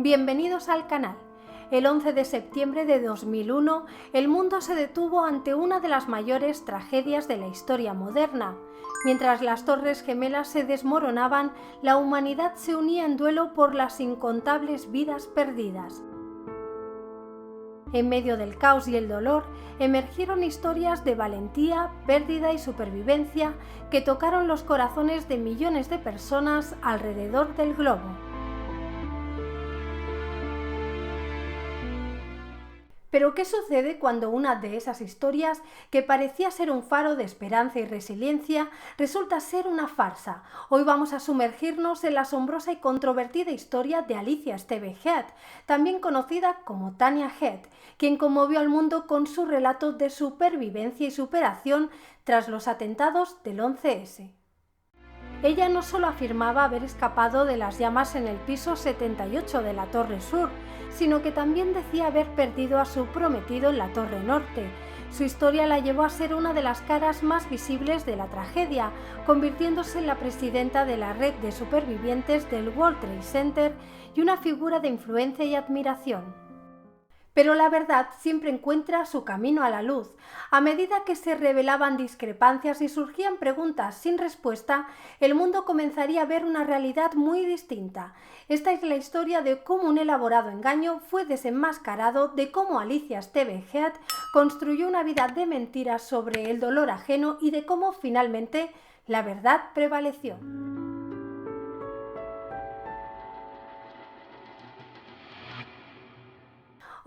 Bienvenidos al canal. El 11 de septiembre de 2001, el mundo se detuvo ante una de las mayores tragedias de la historia moderna. Mientras las Torres Gemelas se desmoronaban, la humanidad se unía en duelo por las incontables vidas perdidas. En medio del caos y el dolor, emergieron historias de valentía, pérdida y supervivencia que tocaron los corazones de millones de personas alrededor del globo. Pero ¿qué sucede cuando una de esas historias, que parecía ser un faro de esperanza y resiliencia, resulta ser una farsa? Hoy vamos a sumergirnos en la asombrosa y controvertida historia de Alicia Steve Head, también conocida como Tanya Head, quien conmovió al mundo con su relato de supervivencia y superación tras los atentados del 11S. Ella no solo afirmaba haber escapado de las llamas en el piso 78 de la Torre Sur, sino que también decía haber perdido a su prometido en la Torre Norte. Su historia la llevó a ser una de las caras más visibles de la tragedia, convirtiéndose en la presidenta de la red de supervivientes del World Trade Center y una figura de influencia y admiración. Pero la verdad siempre encuentra su camino a la luz. A medida que se revelaban discrepancias y surgían preguntas sin respuesta, el mundo comenzaría a ver una realidad muy distinta. Esta es la historia de cómo un elaborado engaño fue desenmascarado, de cómo Alicia Steve Head construyó una vida de mentiras sobre el dolor ajeno y de cómo finalmente la verdad prevaleció.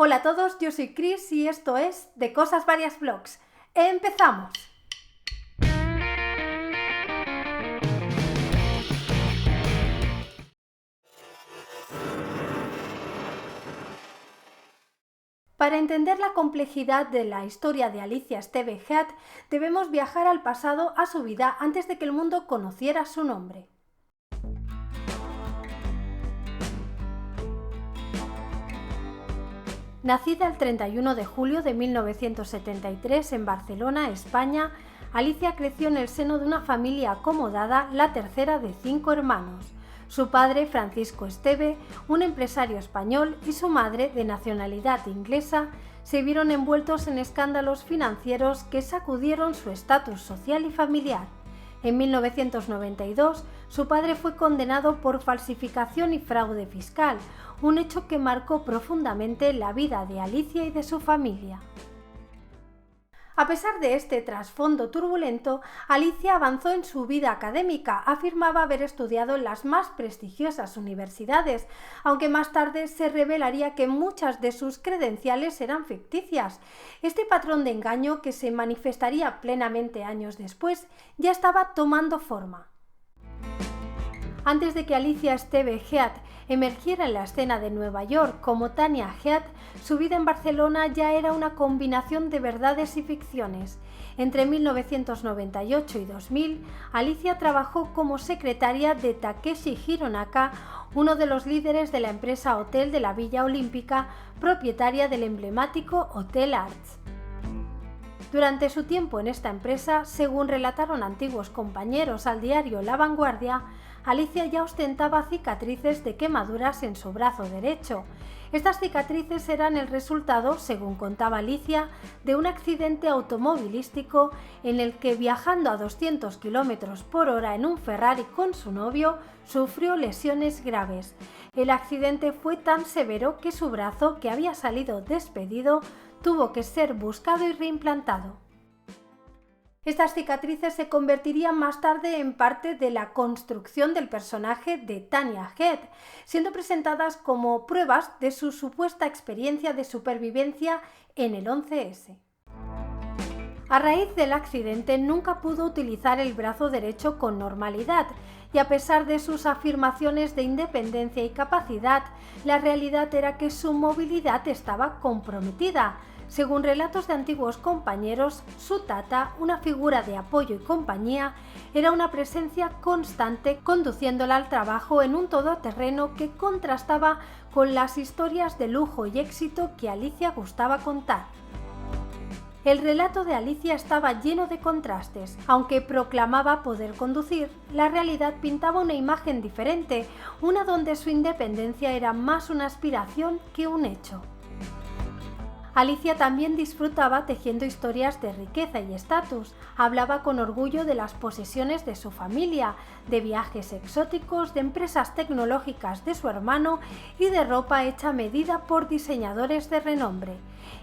Hola a todos, yo soy Chris y esto es De Cosas Varias Vlogs. ¡Empezamos! Para entender la complejidad de la historia de Alicia Steve Head, debemos viajar al pasado, a su vida, antes de que el mundo conociera su nombre. Nacida el 31 de julio de 1973 en Barcelona, España, Alicia creció en el seno de una familia acomodada, la tercera de 5 hermanos. Su padre, Francisco Esteve, un empresario español, y su madre, de nacionalidad inglesa, se vieron envueltos en escándalos financieros que sacudieron su estatus social y familiar. En 1992, su padre fue condenado por falsificación y fraude fiscal, un hecho que marcó profundamente la vida de Alicia y de su familia. A pesar de este trasfondo turbulento, Alicia avanzó en su vida académica. Afirmaba haber estudiado en las más prestigiosas universidades, aunque más tarde se revelaría que muchas de sus credenciales eran ficticias. Este patrón de engaño, que se manifestaría plenamente años después, ya estaba tomando forma. Antes de que Alicia Steve Head emergiera en la escena de Nueva York como Tanya Head, su vida en Barcelona ya era una combinación de verdades y ficciones. Entre 1998 y 2000, Alicia trabajó como secretaria de Takeshi Hironaka, uno de los líderes de la empresa Hotel de la Villa Olímpica, propietaria del emblemático Hotel Arts. Durante su tiempo en esta empresa, según relataron antiguos compañeros al diario La Vanguardia, Alicia ya ostentaba cicatrices de quemaduras en su brazo derecho. Estas cicatrices eran el resultado, según contaba Alicia, de un accidente automovilístico en el que, viajando a 200 km por hora en un Ferrari con su novio, sufrió lesiones graves. El accidente fue tan severo que su brazo, que había salido despedido, tuvo que ser buscado y reimplantado. Estas cicatrices se convertirían más tarde en parte de la construcción del personaje de Tanya Head, siendo presentadas como pruebas de su supuesta experiencia de supervivencia en el 11S. A raíz del accidente nunca pudo utilizar el brazo derecho con normalidad, y a pesar de sus afirmaciones de independencia y capacidad, la realidad era que su movilidad estaba comprometida. Según relatos de antiguos compañeros, su tata, una figura de apoyo y compañía, era una presencia constante conduciéndola al trabajo en un todoterreno que contrastaba con las historias de lujo y éxito que Alicia gustaba contar. El relato de Alicia estaba lleno de contrastes. Aunque proclamaba poder conducir, la realidad pintaba una imagen diferente, una donde su independencia era más una aspiración que un hecho. Alicia también disfrutaba tejiendo historias de riqueza y estatus. Hablaba con orgullo de las posesiones de su familia, de viajes exóticos, de empresas tecnológicas de su hermano y de ropa hecha a medida por diseñadores de renombre.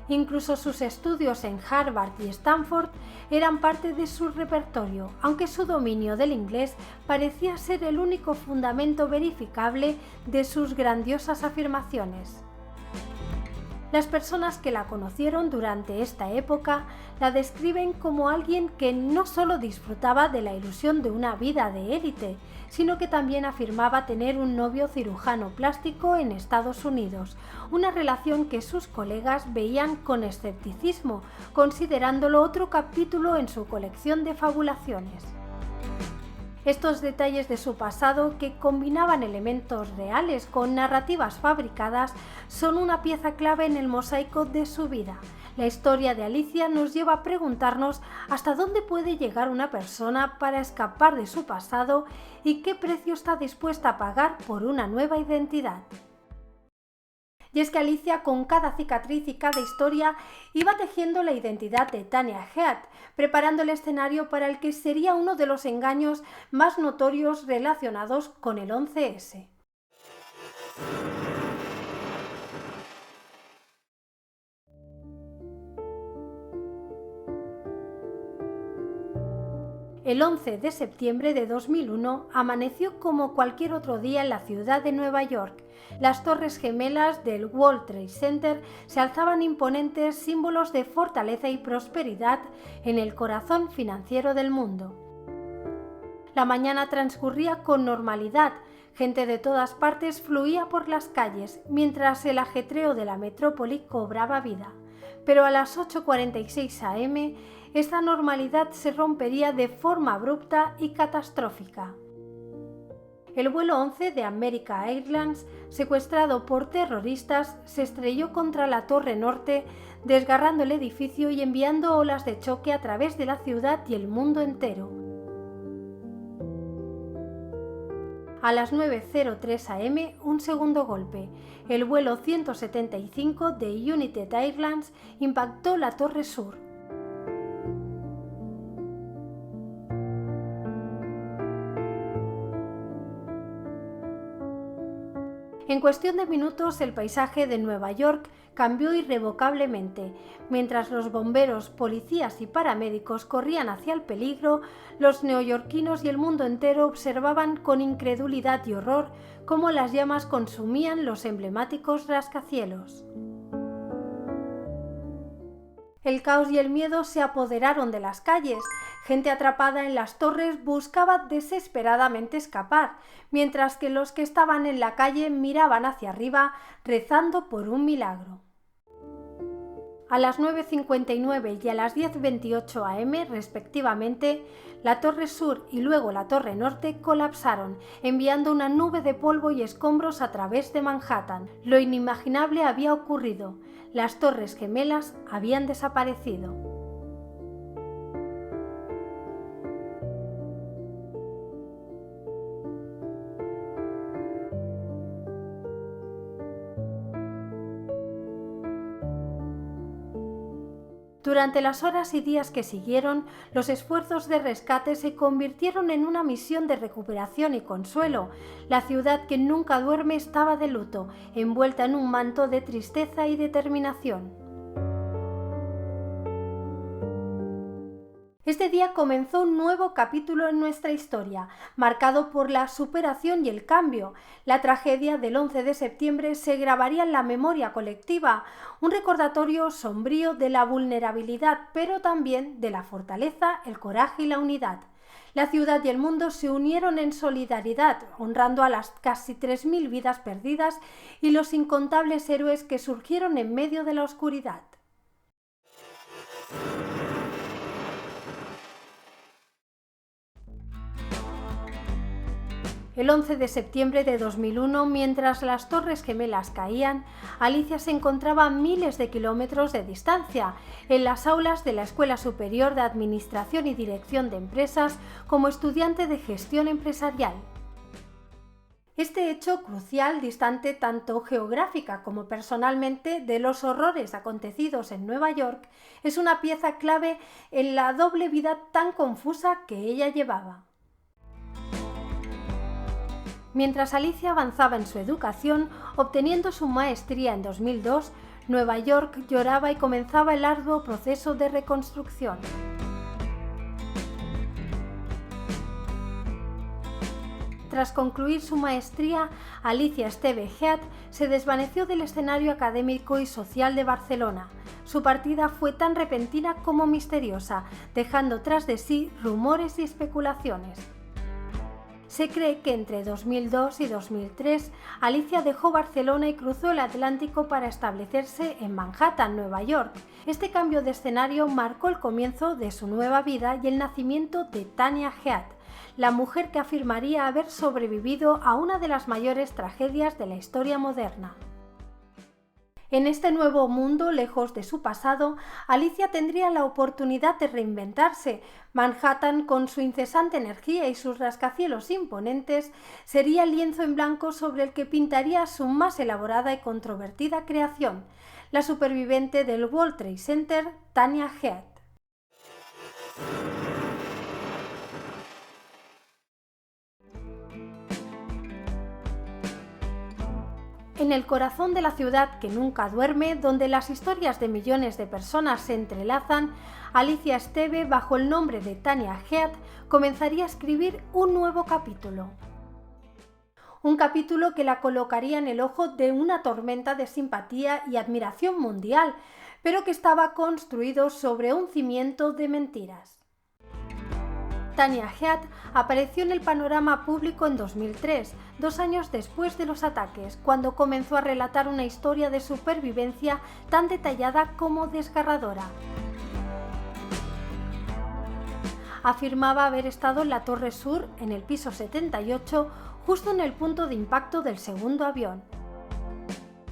Incluso sus estudios en Harvard y Stanford eran parte de su repertorio, aunque su dominio del inglés parecía ser el único fundamento verificable de sus grandiosas afirmaciones. Las personas que la conocieron durante esta época la describen como alguien que no solo disfrutaba de la ilusión de una vida de élite, sino que también afirmaba tener un novio cirujano plástico en Estados Unidos, una relación que sus colegas veían con escepticismo, considerándolo otro capítulo en su colección de fabulaciones. Estos detalles de su pasado, que combinaban elementos reales con narrativas fabricadas, son una pieza clave en el mosaico de su vida. La historia de Alicia nos lleva a preguntarnos hasta dónde puede llegar una persona para escapar de su pasado y qué precio está dispuesta a pagar por una nueva identidad. Y es que Alicia, con cada cicatriz y cada historia, iba tejiendo la identidad de Tanya Head, preparando el escenario para el que sería uno de los engaños más notorios relacionados con el 11S. El 11 de septiembre de 2001 amaneció como cualquier otro día en la ciudad de Nueva York. Las torres gemelas del World Trade Center se alzaban imponentes, símbolos de fortaleza y prosperidad en el corazón financiero del mundo. La mañana transcurría con normalidad. Gente de todas partes fluía por las calles, mientras el ajetreo de la metrópoli cobraba vida. Pero a las 8:46 am, esta normalidad se rompería de forma abrupta y catastrófica. El vuelo 11 de American Airlines, secuestrado por terroristas, se estrelló contra la Torre Norte, desgarrando el edificio y enviando olas de choque a través de la ciudad y el mundo entero. A las 9:03 am, un segundo golpe. El vuelo 175 de United Airlines impactó la Torre Sur. En cuestión de minutos, el paisaje de Nueva York cambió irrevocablemente. Mientras los bomberos, policías y paramédicos corrían hacia el peligro, los neoyorquinos y el mundo entero observaban con incredulidad y horror cómo las llamas consumían los emblemáticos rascacielos. El caos y el miedo se apoderaron de las calles. Gente atrapada en las torres buscaba desesperadamente escapar, mientras que los que estaban en la calle miraban hacia arriba, rezando por un milagro. A las 9:59 y a las 10:28 am, respectivamente, la Torre Sur y luego la Torre Norte colapsaron, enviando una nube de polvo y escombros a través de Manhattan. Lo inimaginable había ocurrido. Las Torres Gemelas habían desaparecido. Durante las horas y días que siguieron, los esfuerzos de rescate se convirtieron en una misión de recuperación y consuelo. La ciudad que nunca duerme estaba de luto, envuelta en un manto de tristeza y determinación. Este día comenzó un nuevo capítulo en nuestra historia, marcado por la superación y el cambio. La tragedia del 11 de septiembre se grabaría en la memoria colectiva, un recordatorio sombrío de la vulnerabilidad, pero también de la fortaleza, el coraje y la unidad. La ciudad y el mundo se unieron en solidaridad, honrando a las casi 3.000 vidas perdidas y los incontables héroes que surgieron en medio de la oscuridad. El 11 de septiembre de 2001, mientras las Torres Gemelas caían, Alicia se encontraba a miles de kilómetros de distancia, en las aulas de la Escuela Superior de Administración y Dirección de Empresas como estudiante de gestión empresarial. Este hecho crucial, distante tanto geográfica como personalmente de los horrores acontecidos en Nueva York, es una pieza clave en la doble vida tan confusa que ella llevaba. Mientras Alicia avanzaba en su educación, obteniendo su maestría en 2002, Nueva York lloraba y comenzaba el arduo proceso de reconstrucción. Tras concluir su maestría, Alicia Esteve Head se desvaneció del escenario académico y social de Barcelona. Su partida fue tan repentina como misteriosa, dejando tras de sí rumores y especulaciones. Se cree que entre 2002 y 2003 Alicia dejó Barcelona y cruzó el Atlántico para establecerse en Manhattan, Nueva York. Este cambio de escenario marcó el comienzo de su nueva vida y el nacimiento de Tanya Head, la mujer que afirmaría haber sobrevivido a una de las mayores tragedias de la historia moderna. En este nuevo mundo, lejos de su pasado, Alicia tendría la oportunidad de reinventarse. Manhattan, con su incesante energía y sus rascacielos imponentes, sería el lienzo en blanco sobre el que pintaría su más elaborada y controvertida creación, la superviviente del World Trade Center, Tanya Head. En el corazón de la ciudad que nunca duerme, donde las historias de millones de personas se entrelazan, Alicia Esteve, bajo el nombre de Tanya Head, comenzaría a escribir un nuevo capítulo. Un capítulo que la colocaría en el ojo de una tormenta de simpatía y admiración mundial, pero que estaba construido sobre un cimiento de mentiras. Tanya Head apareció en el panorama público en 2003, 2 años después de los ataques, cuando comenzó a relatar una historia de supervivencia tan detallada como desgarradora. Afirmaba haber estado en la Torre Sur, en el piso 78, justo en el punto de impacto del segundo avión.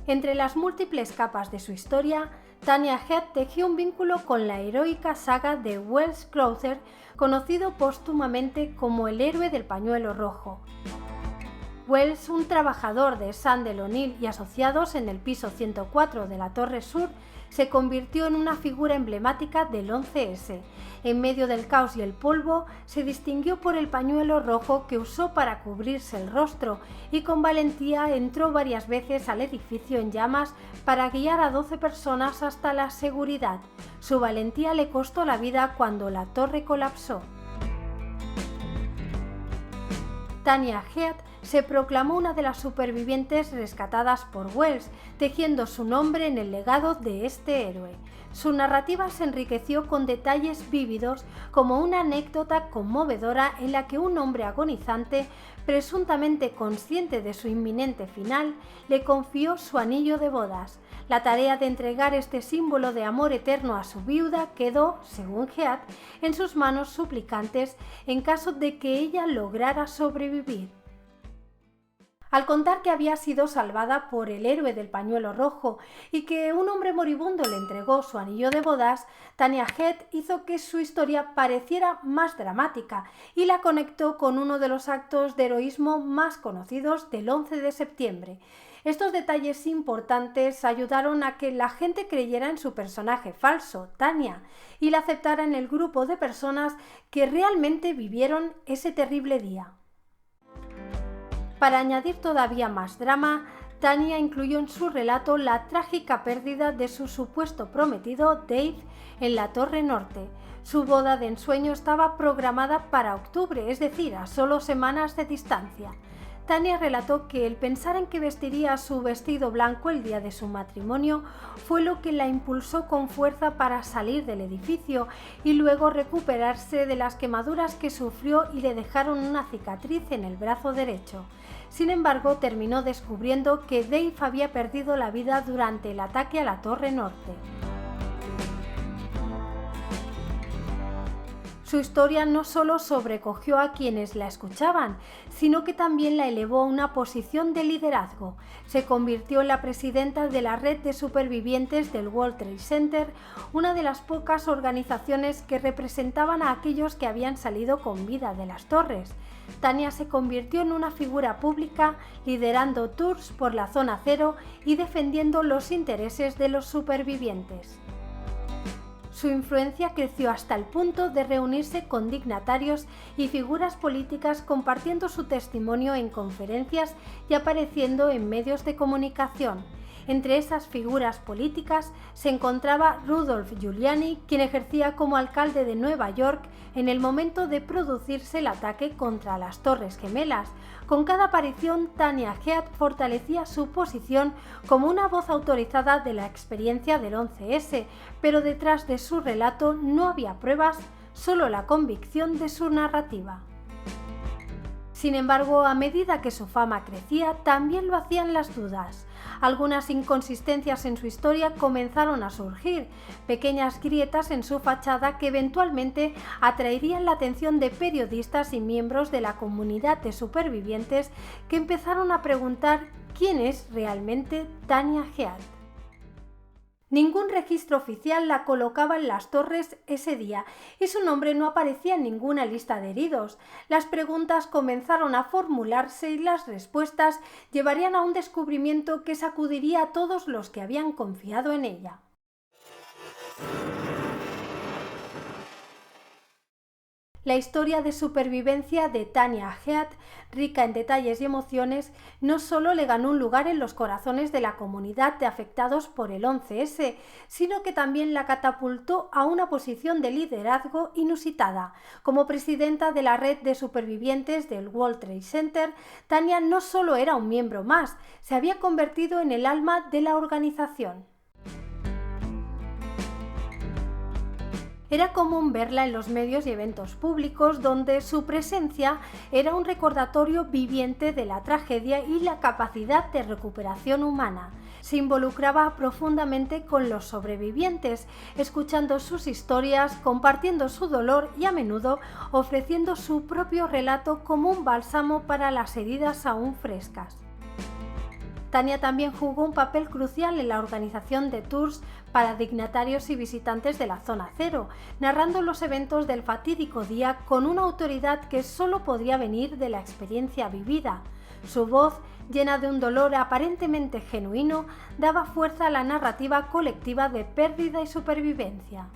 Entre las múltiples capas de su historia, Tanya Head tejió un vínculo con la heroica saga de Welles Crowther, conocido póstumamente como el héroe del pañuelo rojo. Welles, un trabajador de Sandel O'Neill y asociados en el piso 104 de la Torre Sur, se convirtió en una figura emblemática del 11S. En medio del caos y el polvo, se distinguió por el pañuelo rojo que usó para cubrirse el rostro y con valentía entró varias veces al edificio en llamas para guiar a 12 personas hasta la seguridad. Su valentía le costó la vida cuando la torre colapsó. Tanya Head se proclamó una de las supervivientes rescatadas por Welles, tejiendo su nombre en el legado de este héroe. Su narrativa se enriqueció con detalles vívidos, como una anécdota conmovedora en la que un hombre agonizante, presuntamente consciente de su inminente final, le confió su anillo de bodas. La tarea de entregar este símbolo de amor eterno a su viuda quedó, según Head, en sus manos suplicantes en caso de que ella lograra sobrevivir. Al contar que había sido salvada por el héroe del pañuelo rojo y que un hombre moribundo le entregó su anillo de bodas, Tanya Head hizo que su historia pareciera más dramática y la conectó con uno de los actos de heroísmo más conocidos del 11 de septiembre. Estos detalles importantes ayudaron a que la gente creyera en su personaje falso, Tanya, y la aceptara en el grupo de personas que realmente vivieron ese terrible día. Para añadir todavía más drama, Tanya incluyó en su relato la trágica pérdida de su supuesto prometido, Dave, en la Torre Norte. Su boda de ensueño estaba programada para octubre, es decir, a solo semanas de distancia. Tanya relató que el pensar en que vestiría su vestido blanco el día de su matrimonio fue lo que la impulsó con fuerza para salir del edificio y luego recuperarse de las quemaduras que sufrió y le dejaron una cicatriz en el brazo derecho. Sin embargo, terminó descubriendo que Dave había perdido la vida durante el ataque a la Torre Norte. Su historia no solo sobrecogió a quienes la escuchaban, sino que también la elevó a una posición de liderazgo. Se convirtió en la presidenta de la red de supervivientes del World Trade Center, una de las pocas organizaciones que representaban a aquellos que habían salido con vida de las torres. Tania se convirtió en una figura pública, liderando tours por la zona cero y defendiendo los intereses de los supervivientes. Su influencia creció hasta el punto de reunirse con dignatarios y figuras políticas compartiendo su testimonio en conferencias y apareciendo en medios de comunicación. Entre esas figuras políticas se encontraba Rudolph Giuliani, quien ejercía como alcalde de Nueva York en el momento de producirse el ataque contra las Torres Gemelas. Con cada aparición, Tania Head fortalecía su posición como una voz autorizada de la experiencia del 11S, pero detrás de su relato no había pruebas, solo la convicción de su narrativa. Sin embargo, a medida que su fama crecía, también lo hacían las dudas. Algunas inconsistencias en su historia comenzaron a surgir, pequeñas grietas en su fachada que eventualmente atraerían la atención de periodistas y miembros de la comunidad de supervivientes que empezaron a preguntar quién es realmente Tania Head. Ningún registro oficial la colocaba en las torres ese día y su nombre no aparecía en ninguna lista de heridos. Las preguntas comenzaron a formularse y las respuestas llevarían a un descubrimiento que sacudiría a todos los que habían confiado en ella. La historia de supervivencia de Tania Head, rica en detalles y emociones, no solo le ganó un lugar en los corazones de la comunidad de afectados por el 11S, sino que también la catapultó a una posición de liderazgo inusitada. Como presidenta de la red de supervivientes del World Trade Center, Tania no solo era un miembro más, se había convertido en el alma de la organización. Era común verla en los medios y eventos públicos donde su presencia era un recordatorio viviente de la tragedia y la capacidad de recuperación humana. Se involucraba profundamente con los sobrevivientes, escuchando sus historias, compartiendo su dolor y a menudo ofreciendo su propio relato como un bálsamo para las heridas aún frescas. Tania también jugó un papel crucial en la organización de tours para dignatarios y visitantes de la zona cero, narrando los eventos del fatídico día con una autoridad que solo podía venir de la experiencia vivida. Su voz, llena de un dolor aparentemente genuino, daba fuerza a la narrativa colectiva de pérdida y supervivencia.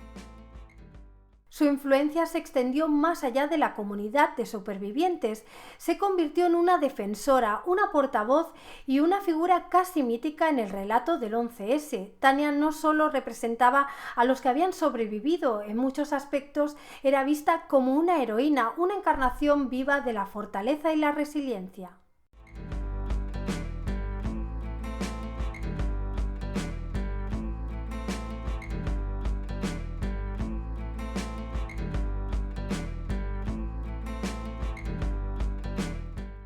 Su influencia se extendió más allá de la comunidad de supervivientes. Se convirtió en una defensora, una portavoz y una figura casi mítica en el relato del 11S. Tania no solo representaba a los que habían sobrevivido, en muchos aspectos era vista como una heroína, una encarnación viva de la fortaleza y la resiliencia.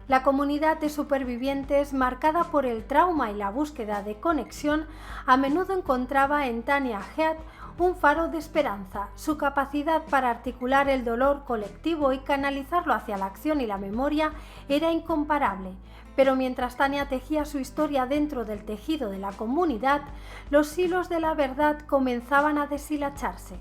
La comunidad de supervivientes, marcada por el trauma y la búsqueda de conexión, a menudo encontraba en Tania Head un faro de esperanza. Su capacidad para articular el dolor colectivo y canalizarlo hacia la acción y la memoria era incomparable. Pero mientras Tania tejía su historia dentro del tejido de la comunidad, los hilos de la verdad comenzaban a deshilacharse.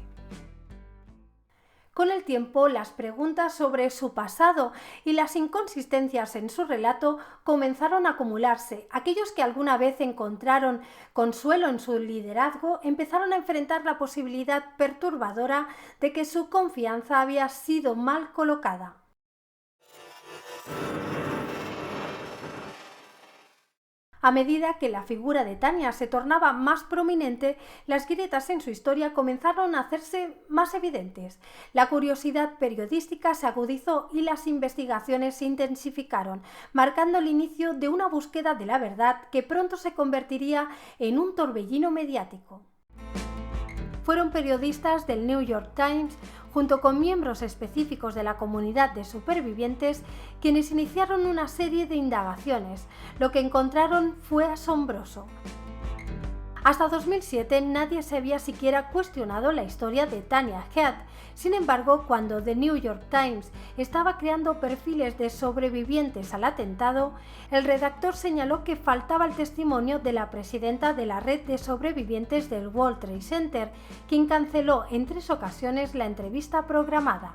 Con el tiempo, las preguntas sobre su pasado y las inconsistencias en su relato comenzaron a acumularse. Aquellos que alguna vez encontraron consuelo en su liderazgo empezaron a enfrentar la posibilidad perturbadora de que su confianza había sido mal colocada. A medida que la figura de Tania se tornaba más prominente, las grietas en su historia comenzaron a hacerse más evidentes. La curiosidad periodística se agudizó y las investigaciones se intensificaron, marcando el inicio de una búsqueda de la verdad que pronto se convertiría en un torbellino mediático. Fueron periodistas del New York Times, junto con miembros específicos de la comunidad de supervivientes, quienes iniciaron una serie de indagaciones. Lo que encontraron fue asombroso. Hasta 2007 nadie se había siquiera cuestionado la historia de Tanya Head. Sin embargo, cuando The New York Times estaba creando perfiles de sobrevivientes al atentado, el redactor señaló que faltaba el testimonio de la presidenta de la red de sobrevivientes del World Trade Center, quien canceló en 3 ocasiones la entrevista programada.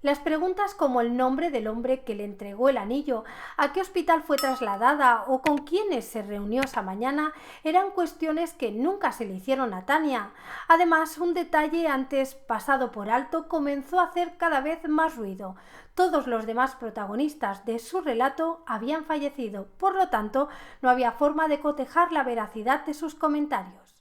Las preguntas como el nombre del hombre que le entregó el anillo, a qué hospital fue trasladada o con quiénes se reunió esa mañana eran cuestiones que nunca se le hicieron a Tanya. Además, un detalle antes pasado por alto comenzó a hacer cada vez más ruido. Todos los demás protagonistas de su relato habían fallecido, por lo tanto, no había forma de cotejar la veracidad de sus comentarios.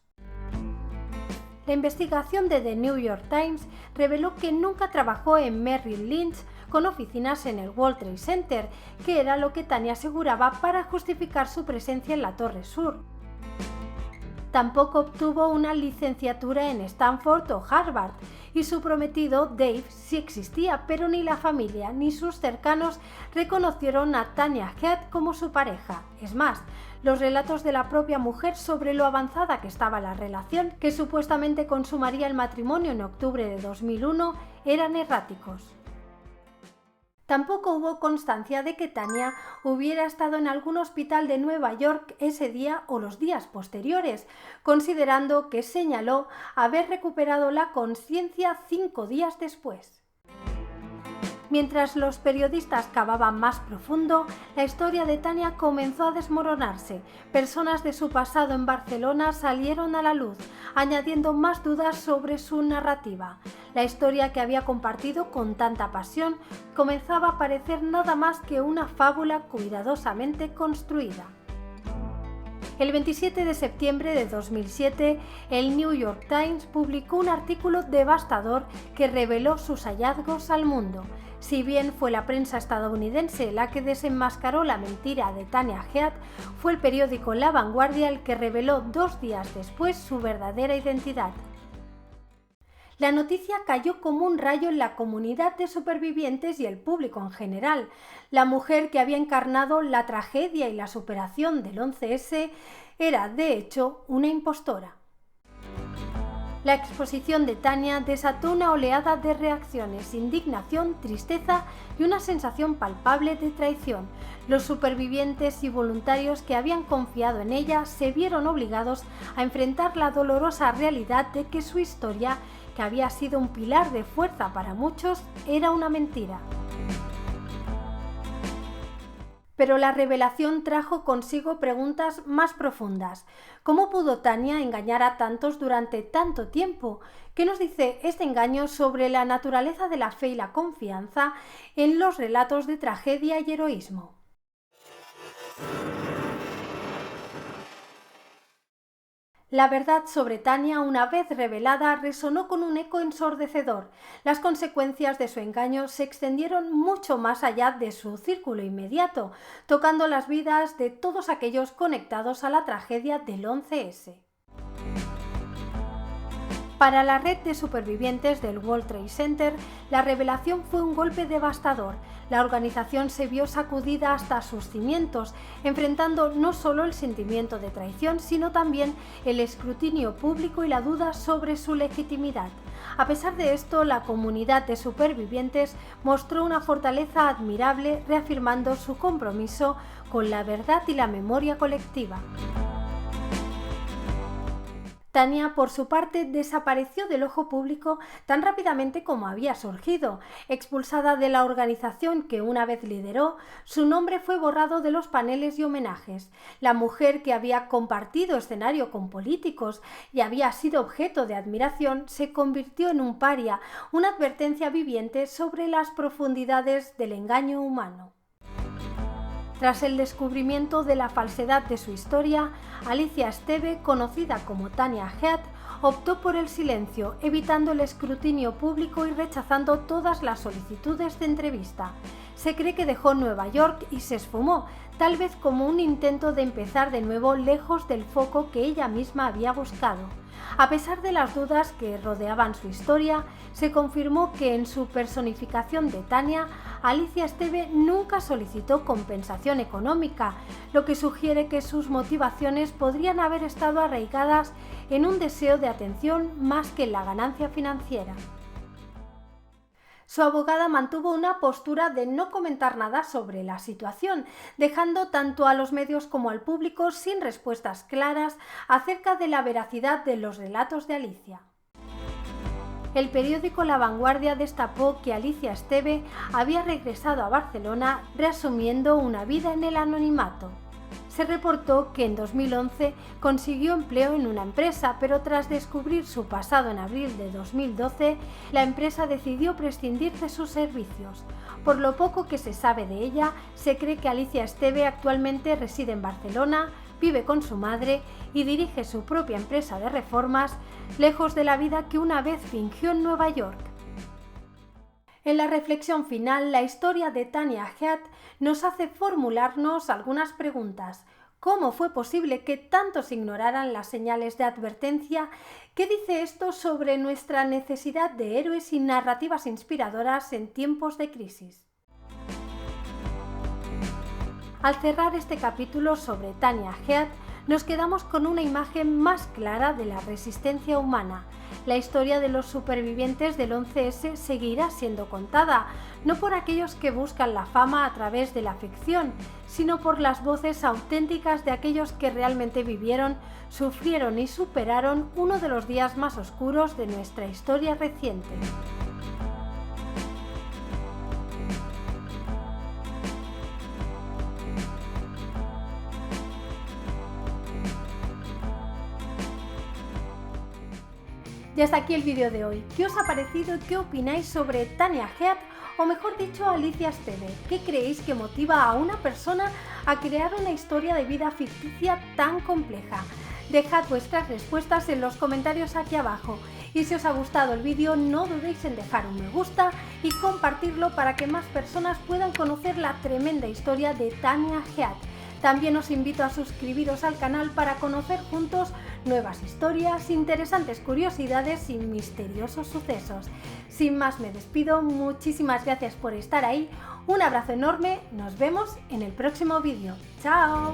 La investigación de The New York Times reveló que nunca trabajó en Merrill Lynch con oficinas en el World Trade Center, que era lo que Tanya aseguraba para justificar su presencia en la Torre Sur. Tampoco obtuvo una licenciatura en Stanford o Harvard, y su prometido Dave sí existía, pero ni la familia ni sus cercanos reconocieron a Tanya Head como su pareja. Es más, los relatos de la propia mujer sobre lo avanzada que estaba la relación, que supuestamente consumaría el matrimonio en octubre de 2001, eran erráticos. Tampoco hubo constancia de que Tanya hubiera estado en algún hospital de Nueva York ese día o los días posteriores, considerando que señaló haber recuperado la conciencia 5 días después. Mientras los periodistas cavaban más profundo, la historia de Tanya comenzó a desmoronarse. Personas de su pasado en Barcelona salieron a la luz, añadiendo más dudas sobre su narrativa. La historia que había compartido con tanta pasión comenzaba a parecer nada más que una fábula cuidadosamente construida. El 27 de septiembre de 2007, el New York Times publicó un artículo devastador que reveló sus hallazgos al mundo. Si bien fue la prensa estadounidense la que desenmascaró la mentira de Tanya Head, fue el periódico La Vanguardia el que reveló 2 días después su verdadera identidad. La noticia cayó como un rayo en la comunidad de supervivientes y el público en general. La mujer que había encarnado la tragedia y la superación del 11S era, de hecho, una impostora. La exposición de Tanya desató una oleada de reacciones, indignación, tristeza y una sensación palpable de traición. Los supervivientes y voluntarios que habían confiado en ella se vieron obligados a enfrentar la dolorosa realidad de que su historia, que había sido un pilar de fuerza para muchos, era una mentira. Pero la revelación trajo consigo preguntas más profundas. ¿Cómo pudo Tanya engañar a tantos durante tanto tiempo? ¿Qué nos dice este engaño sobre la naturaleza de la fe y la confianza en los relatos de tragedia y heroísmo? La verdad sobre Tanya, una vez revelada, resonó con un eco ensordecedor. Las consecuencias de su engaño se extendieron mucho más allá de su círculo inmediato, tocando las vidas de todos aquellos conectados a la tragedia del 11S. Para la red de supervivientes del World Trade Center, la revelación fue un golpe devastador. La organización se vio sacudida hasta sus cimientos, enfrentando no solo el sentimiento de traición, sino también el escrutinio público y la duda sobre su legitimidad. A pesar de esto, la comunidad de supervivientes mostró una fortaleza admirable, reafirmando su compromiso con la verdad y la memoria colectiva. Tanya, por su parte, desapareció del ojo público tan rápidamente como había surgido. Expulsada de la organización que una vez lideró, su nombre fue borrado de los paneles y homenajes. La mujer que había compartido escenario con políticos y había sido objeto de admiración se convirtió en un paria, una advertencia viviente sobre las profundidades del engaño humano. Tras el descubrimiento de la falsedad de su historia, Alicia Esteve, conocida como Tanya Head, optó por el silencio, evitando el escrutinio público y rechazando todas las solicitudes de entrevista. Se cree que dejó Nueva York y se esfumó, tal vez como un intento de empezar de nuevo lejos del foco que ella misma había buscado. A pesar de las dudas que rodeaban su historia, se confirmó que en su personificación de Tania, Alicia Esteve nunca solicitó compensación económica, lo que sugiere que sus motivaciones podrían haber estado arraigadas en un deseo de atención más que en la ganancia financiera. Su abogada mantuvo una postura de no comentar nada sobre la situación, dejando tanto a los medios como al público sin respuestas claras acerca de la veracidad de los relatos de Alicia. El periódico La Vanguardia destapó que Alicia Esteve había regresado a Barcelona reasumiendo una vida en el anonimato. Se reportó que en 2011 consiguió empleo en una empresa, pero tras descubrir su pasado en abril de 2012, la empresa decidió prescindir de sus servicios. Por lo poco que se sabe de ella, se cree que Alicia Esteve actualmente reside en Barcelona, vive con su madre y dirige su propia empresa de reformas, lejos de la vida que una vez fingió en Nueva York. En la reflexión final, la historia de Tania Head nos hace formularnos algunas preguntas. ¿Cómo fue posible que tantos ignoraran las señales de advertencia? ¿Qué dice esto sobre nuestra necesidad de héroes y narrativas inspiradoras en tiempos de crisis? Al cerrar este capítulo sobre Tania Head, nos quedamos con una imagen más clara de la resistencia humana. La historia de los supervivientes del 11S seguirá siendo contada, no por aquellos que buscan la fama a través de la ficción, sino por las voces auténticas de aquellos que realmente vivieron, sufrieron y superaron uno de los días más oscuros de nuestra historia reciente. Y hasta aquí el vídeo de hoy. ¿Qué os ha parecido y qué opináis sobre Tania Head, o mejor dicho, Alicia Esteve? ¿Qué creéis que motiva a una persona a crear una historia de vida ficticia tan compleja? Dejad vuestras respuestas en los comentarios aquí abajo. Y si os ha gustado el vídeo, no dudéis en dejar un me gusta y compartirlo para que más personas puedan conocer la tremenda historia de Tania Head. También os invito a suscribiros al canal para conocer juntos nuevas historias, interesantes curiosidades y misteriosos sucesos. Sin más me despido, muchísimas gracias por estar ahí, un abrazo enorme, nos vemos en el próximo vídeo. ¡Chao!